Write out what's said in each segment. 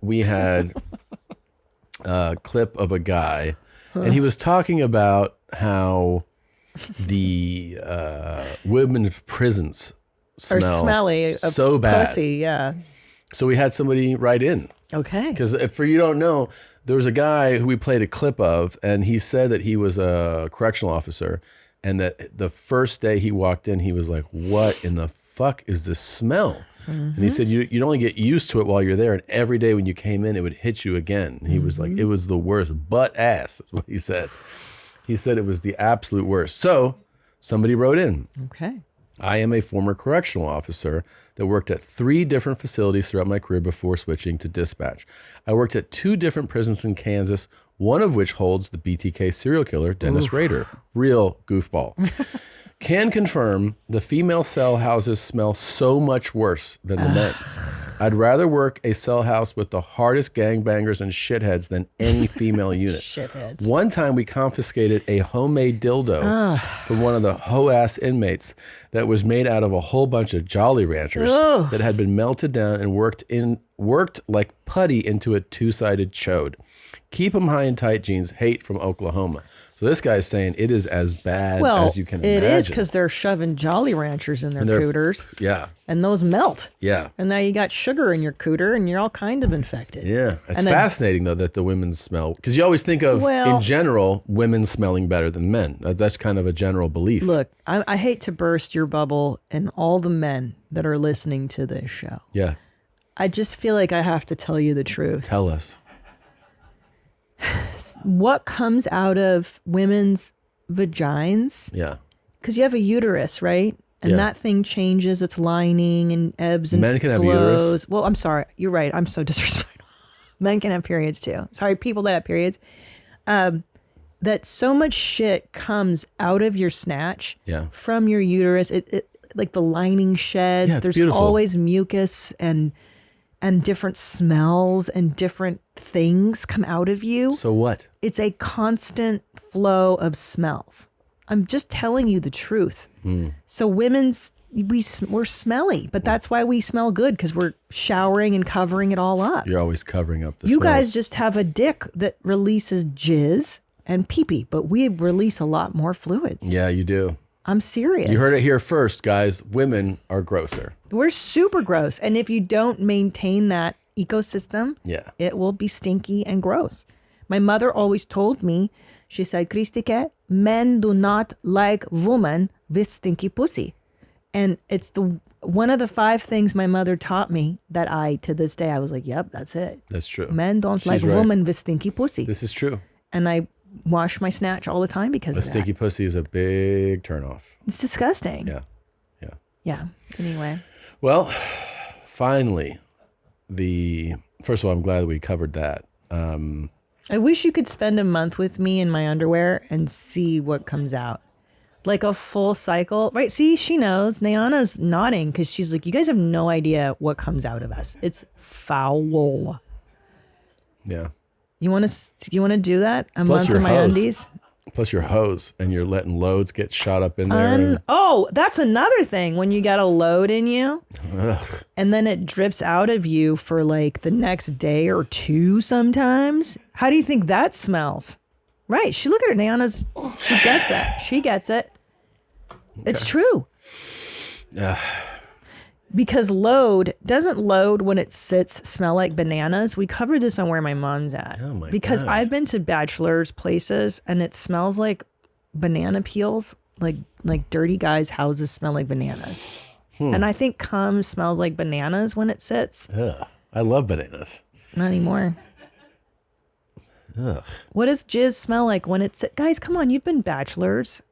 we had a clip of a guy, and he was talking about how the women's prisons Or smelly. so bad. Pussy, yeah. So we had somebody write in. Okay. Because if you don't know, there was a guy who we played a clip of, and he said that he was a correctional officer, and that the first day he walked in, he was like, what in the fuck is this smell? And he said you'd only get used to it while you're there, and every day when you came in, it would hit you again. And he was like, it was the worst. Butt ass is what he said. He said it was the absolute worst. So somebody wrote in. Okay. I am a former correctional officer that worked at 3 different facilities throughout my career before switching to dispatch. I worked at 2 different prisons in Kansas, one of which holds the BTK serial killer, Dennis Rader. Real goofball. Can confirm the female cell houses smell so much worse than the men's. I'd rather work a cell house with the hardest gangbangers and shitheads than any female unit. Shitheads. One time we confiscated a homemade dildo from one of the hoe-ass inmates that was made out of a whole bunch of Jolly Ranchers that had been melted down and worked like putty into a 2-sided chode. Keep them high and tight, jeans. Hate from Oklahoma. So this guy's saying it is as bad as you can imagine. It is because they're shoving Jolly Ranchers in their cooters. Yeah. And those melt. Yeah. And now you got sugar in your cooter and you're all kind of infected. Yeah. It's fascinating, though, that the women smell. Because you always think of, in general, women smelling better than men. That's kind of a general belief. Look, I hate to burst your bubble and all the men that are listening to this show. Yeah. I just feel like I have to tell you the truth. Tell us. What comes out of women's vagines? Yeah. Because you have a uterus, right? And that thing changes its lining and ebbs and flows. Men can have uterus? Well, I'm sorry. You're right. I'm so disrespectful. Men can have periods too. Sorry, people that have periods. That so much shit comes out of your snatch from your uterus. It like the lining sheds. Yeah, There's beautiful. always mucus and different smells and different things come out of you. So what? It's a constant flow of smells. I'm just telling you the truth. So we're smelly, but that's why we smell good, because we're showering and covering it all up. You're always covering up the You smells. guys just have a dick that releases jizz and pee-pee, but we release a lot more fluids. Yeah, you do. I'm serious. You heard it here first, guys. Women are grosser. We're super gross. And if you don't maintain that ecosystem, it will be stinky and gross. My mother always told me, she said, Kristike, men do not like women with stinky pussy. And it's one of the 5 things my mother taught me that to this day, I was like, yep, that's it. That's true. Men don't like women with stinky pussy. This is true. And I wash my snatch all the time because of that. A stinky pussy is a big turnoff. It's disgusting. Yeah. Yeah. Anyway. Well, finally, first of all, I'm glad we covered that. I wish you could spend a month with me in my underwear and see what comes out. Like a full cycle. Right? See, she knows. Nayana's nodding because she's like, you guys have no idea what comes out of us. It's foul. Yeah. You want to do that? A month in my undies? Plus your hose, and you're letting loads get shot up in there. Oh, that's another thing. When you got a load in you, and then it drips out of you for like the next day or 2 sometimes. How do you think that smells? Right. Look at her. Nayana's, she gets it. She gets it. Okay. It's true. Because doesn't when it sits smell like bananas? We covered this on Where My Mom's At. Oh my because God. I've been to bachelors' places and it smells like banana peels, like dirty guys' houses smell like bananas. And I think cum smells like bananas when it sits. Ugh. I love bananas. Not anymore. Ugh. What does jizz smell like when it sits? Guys, come on, you've been bachelors.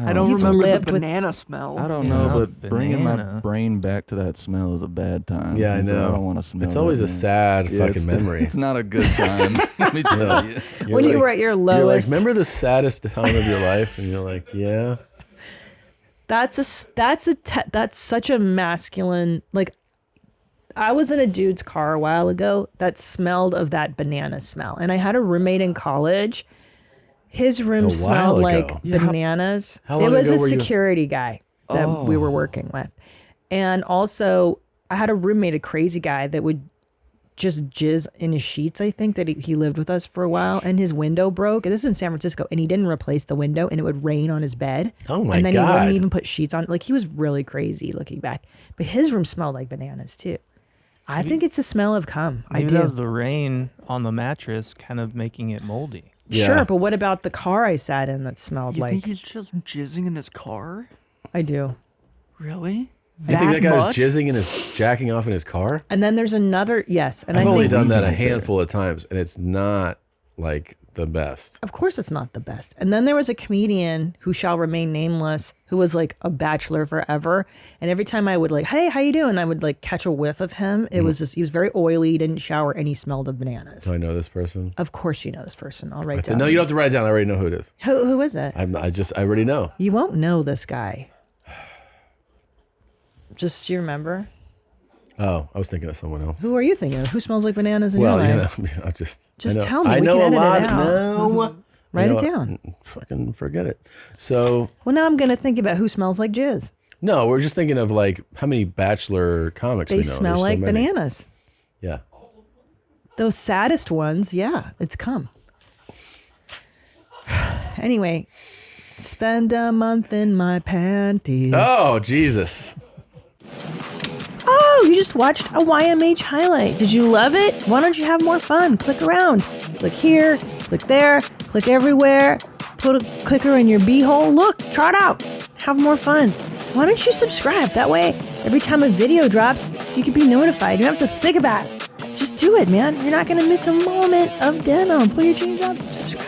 I don't remember the banana smell. I don't know, but bringing my brain back to that smell is a bad time. Yeah, I know. So I don't want to smell It's always a sad fucking memory. It's not a good time. Let me tell you. When you were at your lowest. You're like, remember the saddest time of your life? And you're like, yeah. That's such a masculine, like, I was in a dude's car a while ago that smelled of that banana smell. And I had a roommate in college. His room smelled like bananas. How long it was ago a were you- security guy that we were working with. And also, I had a roommate, a crazy guy that would just jizz in his sheets, I think, that he lived with us for a while, and his window broke. This is in San Francisco, and he didn't replace the window, and it would rain on his bed. Oh my God. And then he wouldn't even put sheets on. Like, he was really crazy looking back. But his room smelled like bananas too. I think it's the smell of cum. Maybe that was the rain on the mattress kind of making it moldy. Yeah. Sure, but what about the car I sat in that smelled You like? think he's just jizzing in his car? I do. Really? You think that guy was much? jizzing in his, jacking off in his car? And then there's another, yes. And I've I only think, done that a handful of times, and it's not like the best. of course, it's not the best. And then there was a comedian who shall remain nameless, who was like a bachelor forever. And every time I would like, hey, how you doing? I would like catch a whiff of him. It was just, he was very oily, he didn't shower, and he smelled of bananas. Do I know this person? Of course you know this person. I'll write down. No, you don't have to write it down. I already know who it is. Who is it? I already know. You won't know this guy. Just, do you remember? Oh, I was thinking of someone else. Who are you thinking of? Who smells like bananas in your life? I just tell me. I We know can a edit lot. it out. No, Write it down. Fucking forget it. So Well, now I'm going to think about who smells like jizz. no, we're just thinking of like how many bachelor comics we They know. smell There's so like many. bananas. Yeah. Those saddest ones, yeah, it's cum. Anyway, spend a month in my panties. Oh Jesus. Oh, you just watched a YMH highlight. Did you love it? Why don't you have more fun? Click around. Click here, click there, click everywhere. Put a clicker in your beehole. Look, try it out. Have more fun. Why don't you subscribe? That way, every time a video drops, you can be notified. You don't have to think about it. Just do it, man. You're not going to miss a moment of denim. Pull your jeans up, subscribe.